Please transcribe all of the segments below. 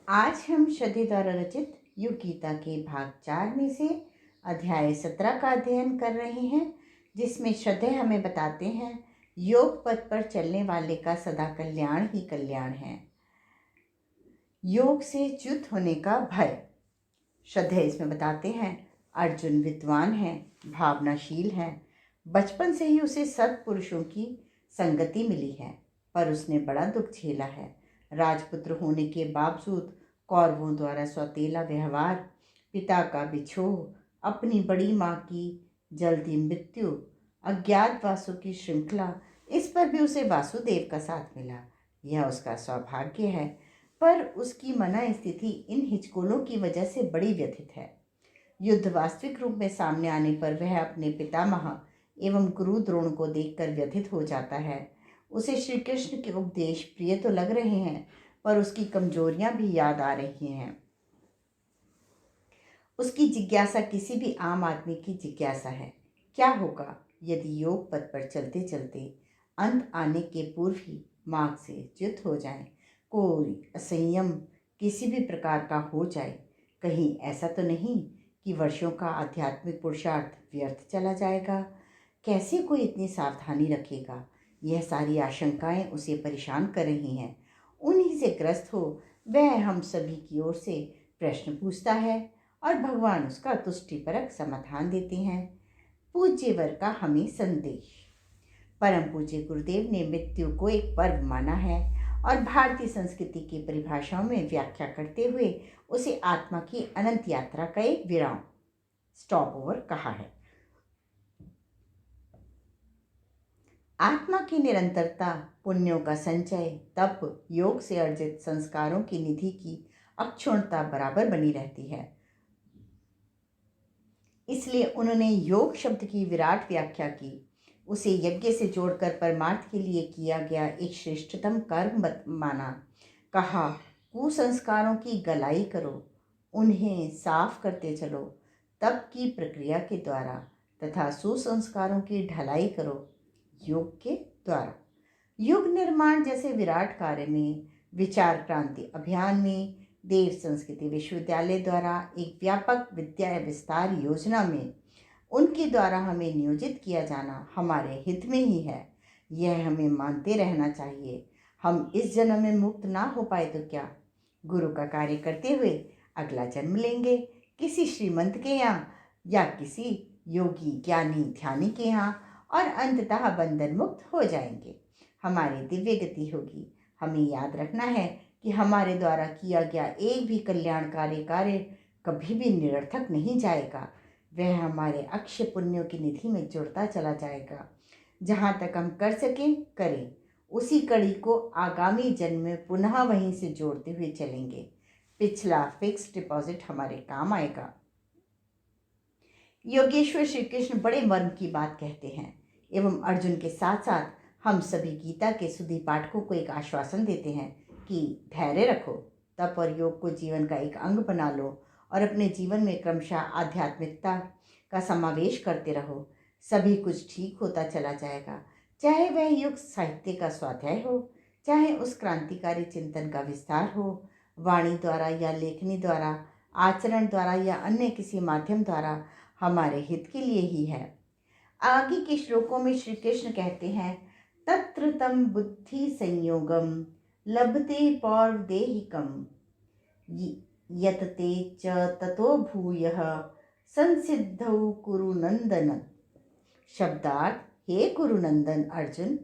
आज हम श्रद्धे द्वारा रचित युग गीता के भाग 4 में से अध्याय 17 का अध्ययन कर रहे हैं, जिसमें श्रद्धे हमें बताते हैं योग पथ पर चलने वाले का सदा कल्याण ही कल्याण है। योग से च्युत होने का भय। श्रद्धे इसमें बताते हैं अर्जुन विद्वान है, भावनाशील है। बचपन से ही उसे सत्पुरुषों की संगति मिली है, पर उसने बड़ा दुख झेला है। राजपुत्र होने के बावजूद कौरवों द्वारा सौतेला व्यवहार, पिता का बिछोह, अपनी बड़ी माँ की जल्दी मृत्यु, अज्ञातवासों की श्रृंखला, इस पर भी उसे वासुदेव का साथ मिला। यह उसका सौभाग्य है, पर उसकी मना स्थिति इन हिचकोलों की वजह से बड़ी व्यथित है। युद्ध वास्तविक रूप में सामने आने पर वह अपने पितामह एवं गुरु द्रोण को देखकर व्यथित हो जाता है। उसे श्री कृष्ण के उपदेश प्रिय तो लग रहे हैं, पर उसकी कमजोरियां भी याद आ रही हैं। उसकी जिज्ञासा किसी भी आम आदमी की जिज्ञासा है। क्या होगा यदि योग पथ पर चलते चलते अंत आने के पूर्व ही मार्ग से च्युत हो जाए, कोई असंयम किसी भी प्रकार का हो जाए? कहीं ऐसा तो नहीं कि वर्षों का आध्यात्मिक पुरुषार्थ व्यर्थ चला जाएगा? कैसे कोई इतनी सावधानी रखेगा? यह सारी आशंकाएं उसे परेशान कर रही हैं। उन्हीं से ग्रस्त हो वह हम सभी की ओर से प्रश्न पूछता है और भगवान उसका तुष्टिपरक समाधान देते हैं। पूज्य वर का हमें संदेश। परम पूज्य गुरुदेव ने मृत्यु को एक पर्व माना है और भारतीय संस्कृति की परिभाषाओं में व्याख्या करते हुए उसे आत्मा की अनंत यात्रा का एक विराम, स्टॉप ओवर कहा है। आत्मा की निरंतरता, पुण्यों का संचय, तप, योग से अर्जित संस्कारों की निधि की अक्षुण्णता बराबर बनी रहती है। इसलिए उन्होंने योग शब्द की विराट व्याख्या की। उसे यज्ञ से जोड़कर परमार्थ के लिए किया गया एक श्रेष्ठतम कर्म माना। कहा, कुसंस्कारों की गलाई करो, उन्हें साफ करते चलो तप की प्रक्रिया के द्वारा, तथा सुसंस्कारों की ढलाई करो योग के द्वारा। युग निर्माण जैसे विराट कार्य में, विचार क्रांति अभियान में, देव संस्कृति विश्वविद्यालय द्वारा एक व्यापक विद्या विस्तार योजना में उनके द्वारा हमें नियोजित किया जाना हमारे हित में ही है। यह हमें मानते रहना चाहिए। हम इस जन्म में मुक्त ना हो पाए तो क्या, गुरु का कार्य करते हुए अगला जन्म लेंगे, किसी श्रीमंत के यहाँ या किसी योगी ज्ञानी ध्यानी के यहाँ, और अंततः बंधन मुक्त हो जाएंगे। हमारी दिव्य गति होगी। हमें याद रखना है कि हमारे द्वारा किया गया एक भी कल्याणकारी कार्य कभी भी निरर्थक नहीं जाएगा। वह हमारे अक्षय पुण्यों की निधि में जुड़ता चला जाएगा। जहाँ तक हम कर सकें करें, उसी कड़ी को आगामी जन्म में पुनः वहीं से जोड़ते हुए चलेंगे। पिछला फिक्स डिपॉजिट हमारे काम आएगा। योगेश्वर श्री कृष्ण बड़े मर्म की बात कहते हैं एवं अर्जुन के साथ साथ हम सभी गीता के सुधी पाठकों को एक आश्वासन देते हैं कि धैर्य रखो, तप और योग को जीवन का एक अंग बना लो और अपने जीवन में क्रमशः आध्यात्मिकता का समावेश करते रहो। सभी कुछ ठीक होता चला जाएगा। चाहे वह युग साहित्य का स्वाध्याय हो, चाहे उस क्रांतिकारी चिंतन का विस्तार हो, वाणी द्वारा या लेखनी द्वारा, आचरण द्वारा या अन्य किसी माध्यम द्वारा, हमारे हित के लिए ही है। आगे के श्लोकों में श्री कृष्ण कहते हैं, तत्र तम बुद्धि संयोगम लभते पौर्वदेहिकम यतते च ततो भूयः संसिद्धौ कुरुनंदन। शब्दार्थ, हे कुरुनंदन अर्जुन,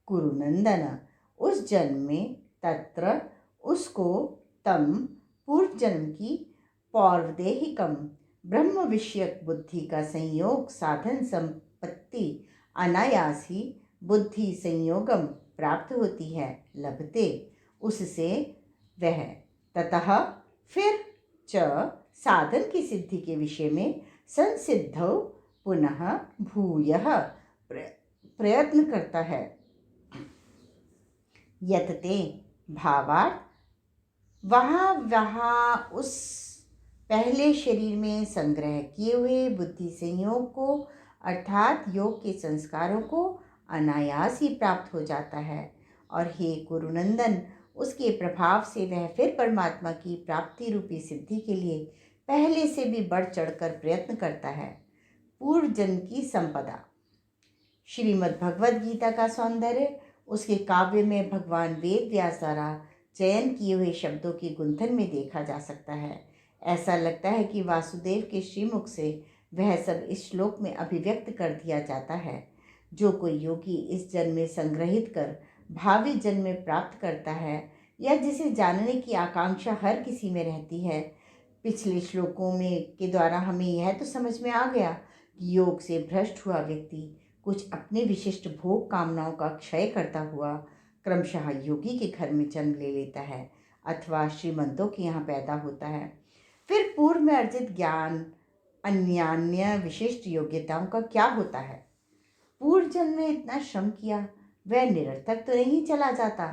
कुरुनंदन उस जन्म में, तत्र उसको, तम पूर्व जन्म की, पौर्वदेहिकम ब्रह्म विषयक बुद्धि का संयोग साधन संपत्ति अनायास ही बुद्धि संयोगम प्राप्त होती है, लभते उससे वह, ततः फिर, च साधन की सिद्धि के विषय में, संसिद्धौ पुनः भूयः प्रयत्न करता है। यतते भावार्थ, वहाँ उस पहले शरीर में संग्रह किए हुए बुद्धि संयोग को अर्थात योग के संस्कारों को अनायास ही प्राप्त हो जाता है। और हे कुरुनंदन, उसके प्रभाव से वह फिर परमात्मा की प्राप्ति रूपी सिद्धि के लिए पहले से भी बढ़ चढ़कर प्रयत्न करता है। पूर्व जन्म की संपदा। श्रीमद् भगवद गीता का सौंदर्य उसके काव्य में भगवान वेद व्यास द्वारा चयन किए हुए शब्दों की गुंथन में देखा जा सकता है। ऐसा लगता है कि वासुदेव के श्रीमुख से वह सब इस श्लोक में अभिव्यक्त कर दिया जाता है। जो कोई योगी इस जन्म में संग्रहित कर भावी जन्म में प्राप्त करता है या जिसे जानने की आकांक्षा हर किसी में रहती है। पिछले श्लोकों में के द्वारा हमें यह तो समझ में आ गया कि योग से भ्रष्ट हुआ व्यक्ति कुछ अपने विशिष्ट भोग कामनाओं का क्षय करता हुआ क्रमशः योगी के घर में जन्म ले लेता है अथवा श्रीमंतों के यहाँ पैदा होता है। फिर पूर्व में अर्जित ज्ञान अन्य विशिष्ट योग्यताओं का क्या होता है? पूर्व जन्म में इतना श्रम किया वह निरर्थक तो नहीं चला जाता?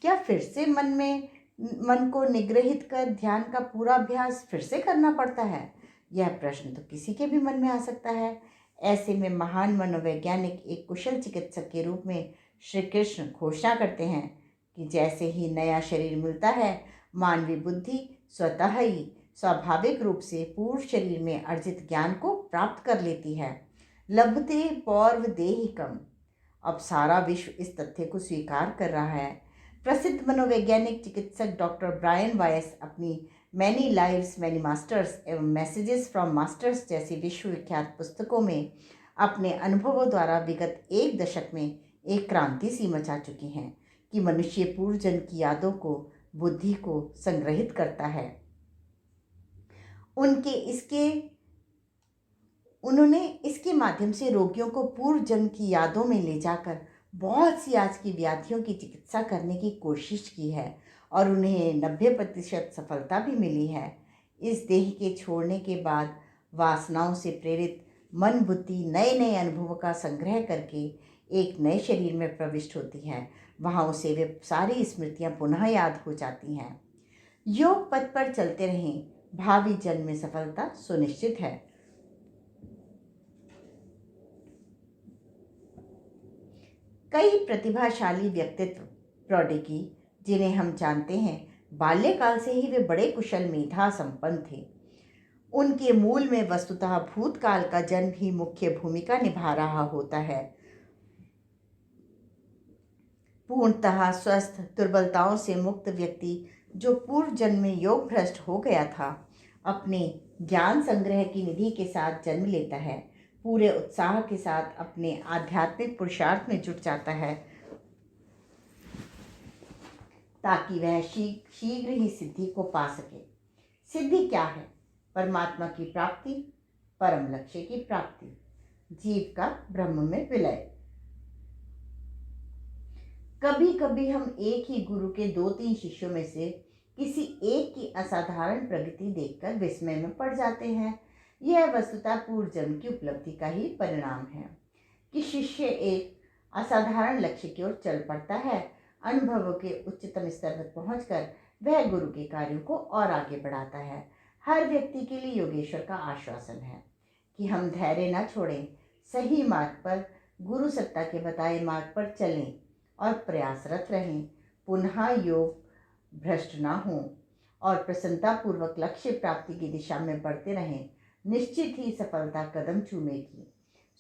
क्या फिर से मन को निग्रहित कर ध्यान का पूरा अभ्यास फिर से करना पड़ता है? यह प्रश्न तो किसी के भी मन में आ सकता है। ऐसे में महान मनोवैज्ञानिक एक कुशल चिकित्सक के रूप में श्री कृष्ण घोषणा करते हैं कि जैसे ही नया शरीर मिलता है मानवीय बुद्धि स्वतः ही स्वाभाविक रूप से पूर्व शरीर में अर्जित ज्ञान को प्राप्त कर लेती है। लभते पौर्व देहिकम। अब सारा विश्व इस तथ्य को स्वीकार कर रहा है। प्रसिद्ध मनोवैज्ञानिक चिकित्सक डॉक्टर ब्रायन वायस अपनी मैनी लाइव्स मैनी मास्टर्स एवं मैसेजेस फ्रॉम मास्टर्स जैसी विश्वविख्यात पुस्तकों में अपने अनुभवों द्वारा विगत एक दशक में एक क्रांति सी मचा चुकी हैं कि मनुष्य पूर्व जन्म की यादों को बुद्धि को संग्रहित करता है। उन्होंने इसके माध्यम से रोगियों को पूर्व जन्म की यादों में ले जाकर बहुत सी आज की व्याधियों की चिकित्सा करने की कोशिश की है और उन्हें 90% सफलता भी मिली है। इस देह के छोड़ने के बाद वासनाओं से प्रेरित मन बुद्धि नए नए अनुभवों का संग्रह करके एक नए शरीर में प्रविष्ट होती है। वहाँ उसे वे सारी स्मृतियाँ पुनः याद हो जाती हैं। योग पथ पर चलते रहें, भावी जन्म में सफलता सुनिश्चित है। कई प्रतिभाशाली व्यक्तित्व प्रौढ़िकी जिन्हें हम जानते हैं बाल्यकाल से ही वे बड़े कुशल मेधा संपन्न थे। उनके मूल में वस्तुतः भूतकाल का जन्म ही मुख्य भूमिका निभा रहा होता है। पूर्णतः स्वस्थ दुर्बलताओं से मुक्त व्यक्ति जो पूर्व जन्म में योग भ्रष्ट हो गया था अपने ज्ञान संग्रह की निधि के साथ जन्म लेता है, पूरे उत्साह के साथ अपने आध्यात्मिक पुरुषार्थ में जुट जाता है ताकि वह शीघ्र ही सिद्धि को पा सके। सिद्धि क्या है? परमात्मा की प्राप्ति, परम लक्ष्य की प्राप्ति, जीव का ब्रह्म में विलय। कभी कभी हम एक ही गुरु के 2-3 शिष्यों में से किसी एक की असाधारण प्रगति देखकर विस्मय में पड़ जाते हैं। यह वस्तुतः पूर्व जन्म की उपलब्धि का ही परिणाम है कि शिष्य एक असाधारण लक्ष्य की ओर चल पड़ता है। अनुभवों के उच्चतम स्तर तक पहुंचकर वह गुरु के कार्यों को और आगे बढ़ाता है। हर व्यक्ति के लिए योगेश्वर का आश्वासन है कि हम धैर्य न छोड़ें, सही मार्ग पर गुरु सत्ता के बताए मार्ग पर चलें और प्रयासरत रहें, पुनः योग भ्रष्ट ना हो और प्रसन्नतापूर्वक लक्ष्य प्राप्ति की दिशा में बढ़ते रहें। निश्चित ही सफलता कदम चूमेगी।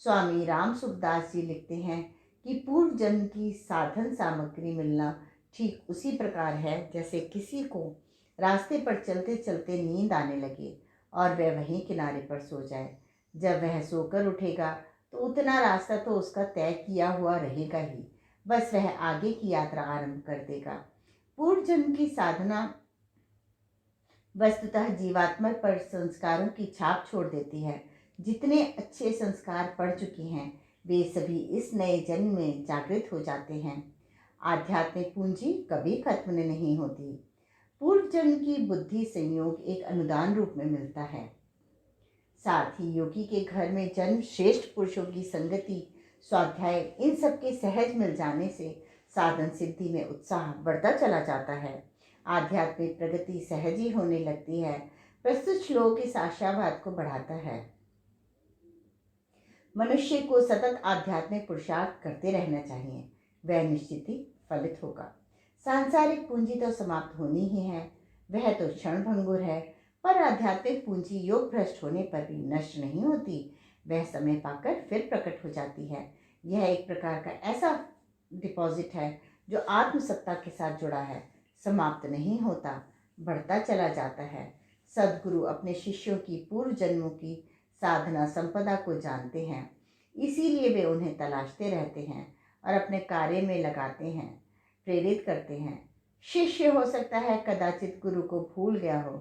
स्वामी राम सुखदास जी लिखते हैं कि पूर्व जन्म की साधन सामग्री मिलना ठीक उसी प्रकार है जैसे किसी को रास्ते पर चलते चलते नींद आने लगे और वह वहीं किनारे पर सो जाए। जब वह सोकर उठेगा तो उतना रास्ता तो उसका तय किया हुआ रहेगा ही, बस वह आगे की यात्रा आरंभ कर देगा। पूर्व जन्म की साधना वस्तुतः जीवात्मा पर संस्कारों की छाप छोड़ देती है। जितने अच्छे संस्कार पड़ चुके हैं वे सभी इस नए जन्म में जागृत हो जाते हैं। आध्यात्मिक पूंजी कभी खत्म नहीं होती। पूर्व जन्म की बुद्धि संयोग एक अनुदान रूप में मिलता है। साथ ही योगी के घर में जन्म श्रेष्ठ पुरुषों की संगति, स्वाध्याय, इन सब के सहज मिल जाने से साधन सिद्धि में उत्साह बढ़ता चला जाता है। आध्यात्मिक प्रगति सहज ही होने लगती है। प्रस्तुत श्लोक इस आशावाद को बढ़ाता है। मनुष्य को सतत आध्यात्मिक पुरुषार्थ करते रहना चाहिए, वह निश्चित ही फलित होगा। सांसारिक पूंजी तो समाप्त होनी ही है, वह तो क्षणभंगुर है, पर आध्यात्मिक पूंजी योग भ्रष्ट होने पर भी नष्ट नहीं होती, वह समय पाकर फिर प्रकट हो जाती है। यह एक प्रकार का ऐसा डिपॉजिट है जो आत्मसत्ता के साथ जुड़ा है, समाप्त नहीं होता, बढ़ता चला जाता है। सद्गुरु अपने शिष्यों की पूर्व जन्मों की साधना संपदा को जानते हैं, इसीलिए वे उन्हें तलाशते रहते हैं और अपने कार्य में लगाते हैं, प्रेरित करते हैं। शिष्य हो सकता है कदाचित गुरु को भूल गया हो,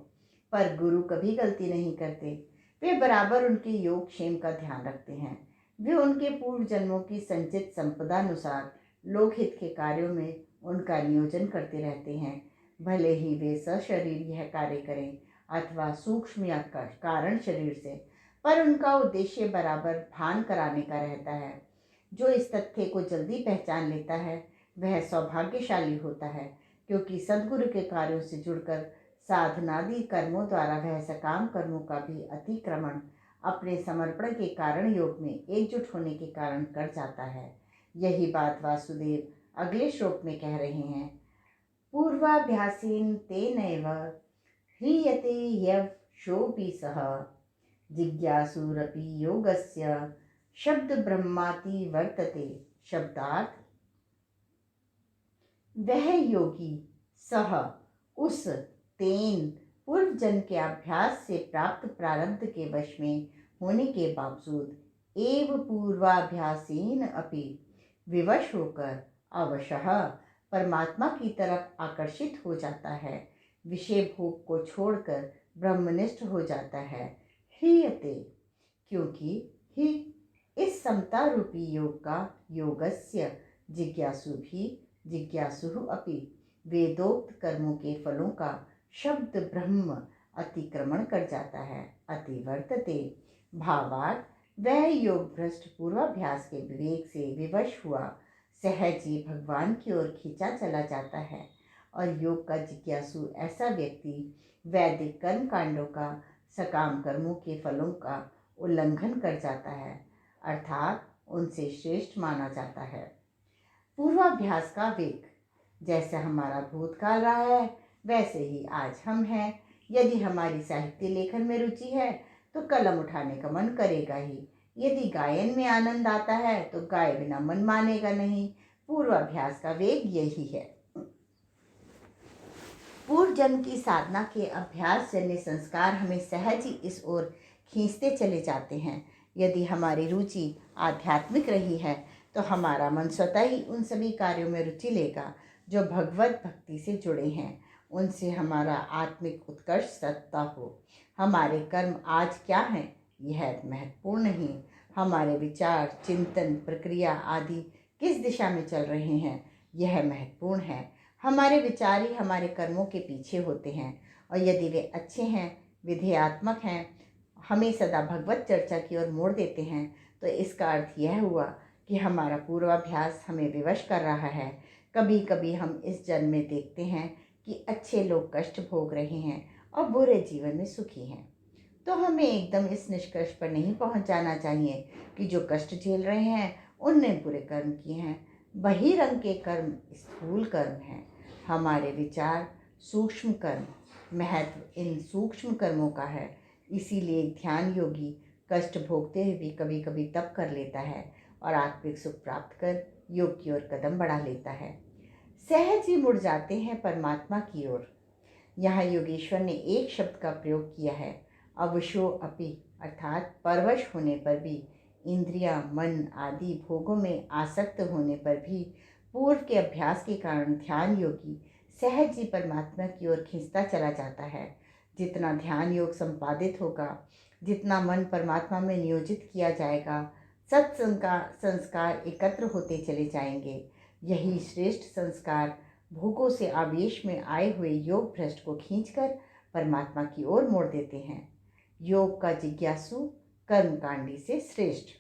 पर गुरु कभी गलती नहीं करते। वे बराबर उनके योग क्षेम का ध्यान रखते हैं। वे उनके पूर्व जन्मों की संचित संपदा अनुसार लोकहित के कार्यों में उनका नियोजन करते रहते हैं, भले ही वे सशरीर यह कार्य करें अथवा सूक्ष्म या कारण शरीर से, पर उनका उद्देश्य बराबर भान कराने का रहता है। जो इस तथ्य को जल्दी पहचान लेता है वह सौभाग्यशाली होता है, क्योंकि सद्गुरु के कार्यों से जुड़कर साधनादि कर्मों द्वारा वह सकाम कर्मों का भी अतिक्रमण अपने समर्पण के कारण योग में एकजुट होने के कारण कर जाता है। यही बात वासुदेव अगले श्लोक में कह रहे हैं। पूर्वाभ्यासेन तेनैव ह्रियते यशोऽपि सः जिज्ञासुरपि योगस्य शब्द ब्रह्माति वर्तते। शब्दार्थ, वह योगी सह उस तेन पूर्व जन्म के अभ्यास से प्राप्त प्रारब्ध के वश में होने के बावजूद एव पूर्वाभ्यासेन अपि विवश होकर अवशः परमात्मा की तरफ आकर्षित हो जाता है, विषय भोग को छोड़कर ब्रह्मनिष्ठ हो जाता है। ह्रियते, क्योंकि ही इस समता रूपी योग का योगस्य जिज्ञासु भी जिज्ञासु अपि वेदोक्त कर्मों के फलों का शब्द ब्रह्म अतिक्रमण कर जाता है। अतिवर्तते भावार्थ, वह योग भ्रष्ट पूर्वाभ्यास के विवेक से विवश हुआ सहज ही भगवान की ओर खींचा चला जाता है। और योग का जिज्ञासु ऐसा व्यक्ति वैदिक कर्म कांडों का सकाम कर्मों के फलों का उल्लंघन कर जाता है, अर्थात उनसे श्रेष्ठ माना जाता है। पूर्वाभ्यास का वेग, जैसे हमारा भूतकाल रहा है वैसे ही आज हम हैं। यदि हमारी साहित्य लेखन में रुचि है तो कलम उठाने का मन करेगा ही। यदि गायन में आनंद आता है तो गाए बिना मन मानेगा नहीं। पूर्वाभ्यास का वेग यही है। पूर्व जन्म की साधना के अभ्यास जन्य संस्कार हमें सहज ही इस ओर खींचते चले जाते हैं। यदि हमारी रुचि आध्यात्मिक रही है तो हमारा मन स्वतः ही उन सभी कार्यों में रुचि लेगा जो भगवत भक्ति से जुड़े हैं, उनसे हमारा आत्मिक उत्कर्ष सत्ता हो। हमारे कर्म आज क्या हैं यह महत्वपूर्ण नहीं, हमारे विचार, चिंतन, प्रक्रिया आदि किस दिशा में चल रहे हैं यह महत्वपूर्ण है। हमारे विचार ही हमारे कर्मों के पीछे होते हैं, और यदि वे अच्छे हैं, विधेयात्मक हैं, हमें सदा भगवत चर्चा की ओर मोड़ देते हैं, तो इसका अर्थ यह हुआ कि हमारा पूर्वाभ्यास हमें विवश कर रहा है। कभी कभी हम इस जन्म में देखते हैं कि अच्छे लोग कष्ट भोग रहे हैं और बुरे जीवन में सुखी हैं, तो हमें एकदम इस निष्कर्ष पर नहीं पहुंच जाना चाहिए कि जो कष्ट झेल रहे हैं उनने बुरे कर्म किए हैं। बहिरंग के कर्म स्थूल कर्म हैं, हमारे विचार सूक्ष्म कर्म। महत्व इन सूक्ष्म कर्मों का है, इसीलिए ध्यान योगी कष्ट भोगते हुए भी कभी कभी तप कर लेता है और आत्मिक सुख प्राप्त कर योग की ओर कदम बढ़ा लेता है। सहज ही मुड़ जाते हैं परमात्मा की ओर। यहाँ योगेश्वर ने एक शब्द का प्रयोग किया है, अवशो अपि, अर्थात परवश होने पर भी, इंद्रियां, मन आदि भोगों में आसक्त होने पर भी पूर्व के अभ्यास के कारण ध्यान योगी सहज ही परमात्मा की ओर खींचता चला जाता है। जितना ध्यान योग संपादित होगा, जितना मन परमात्मा में नियोजित किया जाएगा, संस्कार एकत्र होते चले जाएंगे। यही श्रेष्ठ संस्कार भोगों से आवेश में आए हुए योग भ्रष्ट को खींचकर परमात्मा की ओर मोड़ देते हैं। योग का जिज्ञासु कर्मकांडी से श्रेष्ठ।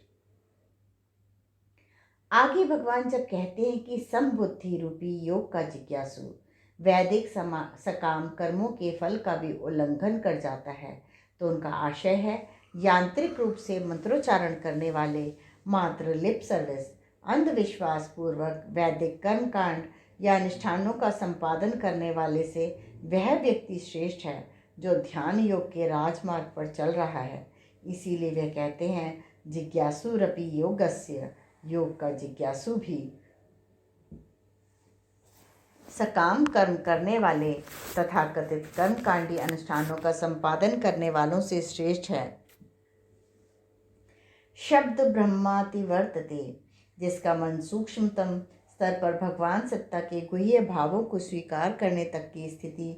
आगे भगवान जब कहते हैं कि समबुद्धि रूपी योग का जिज्ञासु वैदिक सकाम कर्मों के फल का भी उल्लंघन कर जाता है, तो उनका आशय है यांत्रिक रूप से मंत्रोच्चारण करने वाले, मात्र लिप सर्विस, अंधविश्वास पूर्वक वैदिक कर्मकांड या अनुष्ठानों का संपादन करने वाले से वह व्यक्ति श्रेष्ठ है जो ध्यान योग के राजमार्ग पर चल रहा है। इसीलिए वे कहते हैं जिज्ञासुरपि योगस्य, योग का जिज्ञासु भी सकाम कर्म करने वाले तथा कथित कर्मकांडी अनुष्ठानों का संपादन करने वालों से श्रेष्ठ है। शब्द ब्रह्माति वर्तते, जिसका मन सूक्ष्मतम स्तर पर भगवान सत्ता के गुह्य भावों को स्वीकार करने तक की स्थिति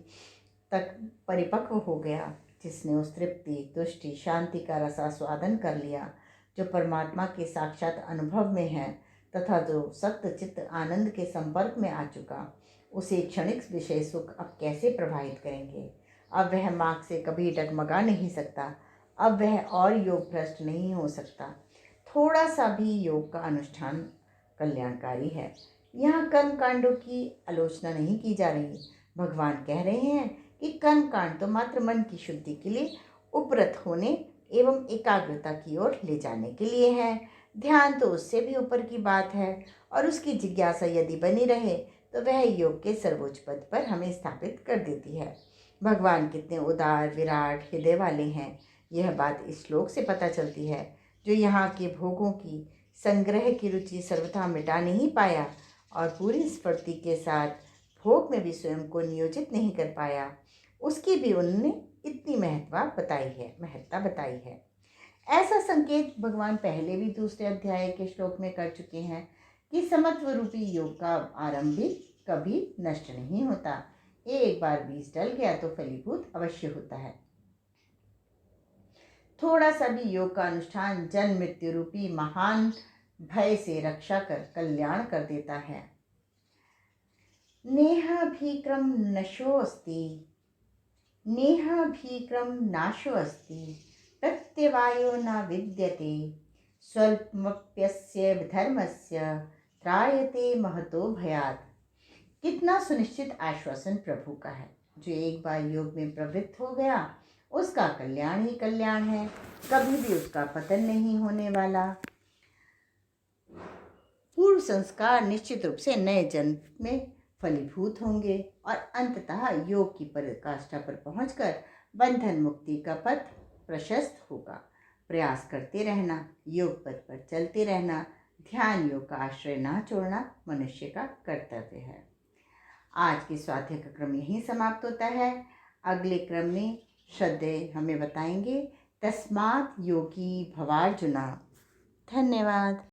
तक परिपक्व हो गया, जिसने उस तृप्ति, तुष्टि, शांति का रसास्वादन कर लिया जो परमात्मा के साक्षात अनुभव में है, तथा जो सत्य चित्त आनंद के संपर्क में आ चुका, उसे क्षणिक विषय सुख अब कैसे प्रभावित करेंगे। अब वह मार्ग से कभी डगमगा नहीं सकता। अब वह और योग भ्रष्ट नहीं हो सकता। थोड़ा सा भी योग का अनुष्ठान कल्याणकारी है। यहाँ कर्म कांडों की आलोचना नहीं की जा रही। भगवान कह रहे हैं कि कर्म कांड तो मात्र मन की शुद्धि के लिए, उपरत होने एवं एकाग्रता की ओर ले जाने के लिए है। ध्यान तो उससे भी ऊपर की बात है, और उसकी जिज्ञासा यदि बनी रहे तो वह योग के सर्वोच्च पद पर हमें स्थापित कर देती है। भगवान कितने उदार, विराट हृदय वाले हैं, यह बात इस श्लोक से पता चलती है। जो यहाँ के भोगों की संग्रह की रुचि सर्वथा मिटा नहीं पाया और पूरी स्फूर्ति के साथ भोग में भी स्वयं को नियोजित नहीं कर पाया, उसकी भी उन्होंने इतनी महत्ता बताई है। ऐसा संकेत भगवान पहले भी दूसरे अध्याय के श्लोक में कर चुके हैं कि समत्व रूपी योग का आरंभ भी कभी नष्ट नहीं होता। एक बार बीज डल गया तो फलीभूत अवश्य होता है। थोड़ा सा भी योग का अनुष्ठान जन्म मृत्यु रूपी महान भय से रक्षा कर कल्याण कर देता है। नेहाभिक्रम नाशो अस्ति प्रत्यवायो न विद्यते स्वल्पमप्यस्य धर्मस्य त्रायते महतो भयात्। कितना सुनिश्चित आश्वासन प्रभु का है। जो एक बार योग में प्रवृत्त हो गया उसका कल्याण ही कल्याण है, कभी भी उसका पतन नहीं होने वाला। पूर्व संस्कार निश्चित रूप से नए जन्म में फलीभूत होंगे और अंततः योग की पराकाष्ठा पर पहुंचकर बंधन मुक्ति का पथ प्रशस्त होगा। प्रयास करते रहना, योग पथ पर चलते रहना, ध्यान योग का आश्रय ना छोड़ना मनुष्य का कर्तव्य है। आज के स्वाध्याय का क्रम यहीं समाप्त होता है। अगले क्रम में श्रद्धेय हमें बताएंगे तस्मात् योगी भवार्जुना। धन्यवाद।